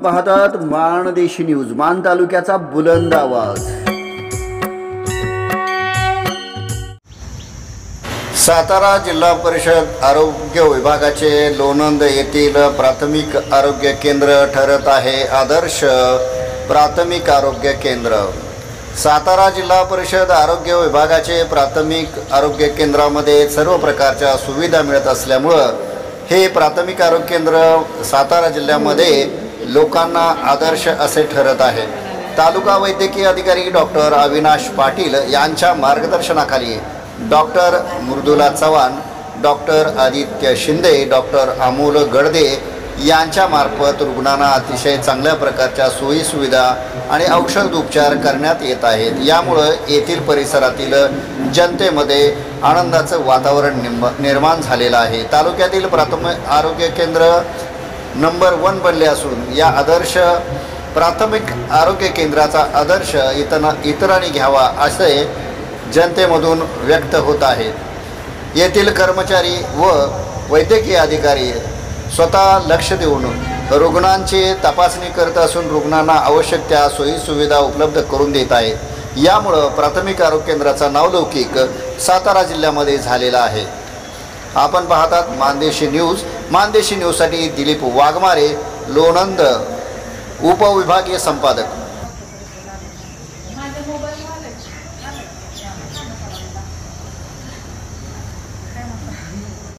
पाहतात माणदेशी न्यूज, मान तालुक्याचा बुलंद आवाज। सातारा जिल्हा परिषद आरोग्य विभागाचे लोणंद येथील प्राथमिक आरोग्य केंद्र ठरत आहे आदर्श प्राथमिक आरोग्य केंद्र। सातारा जिल्हा परिषद आरोग्य विभागाचे प्राथमिक आरोग्य केंद्रामध्ये सर्व प्रकारच्या सुविधा मिळत असल्यामुळे हे प्राथमिक आरोग्य केंद्र सातारा जिल्ह्यामध्ये लोकांना आदर्श असे ठरत आहे। तालुका वैद्यकीय अधिकारी डॉक्टर अविनाश पाटील यांच्या मार्गदर्शनाखाली doctor Mridula Chavan, doctor Aditya Shinde, doctor Amol Gadade यांच्या मार्फत रुग्णांना अतिशय चांगल्या प्रकारच्या सोयी सुविधा आणि औषध उपचार करण्यात येत आहेत। यामुळे येथील परिसरातील जनतेमध्ये आनंदाचं वातावरण निर्माण झालेलं आहे। तालुक्यातील प्राथमिक आरोग्य केंद्र नंबर 1 बनले असून या आदर्श प्राथमिक आरोग्य केंद्राचा आदर्श इतरांनी घ्यावा असे जनतेमधून व्यक्त होत आहे। येथील कर्मचारी व वैद्यकीय अधिकारी स्वतः लक्ष देऊन रुग्णांची तपासणी करत असून रुग्णांना आवश्यक त्या सोयी सुविधा उपलब्ध करून देत आहेत। यामुळे प्राथमिक आरोग्य केंद्राचा नावलौकिक सातारा जिल्ह्यामध्ये झालेला आहे। आपण पाहतात माणदेशी न्यूज। माणदेशी न्यूजसाठी दिलीप वाघमारे, लोणंद उपविभागीय संपादक।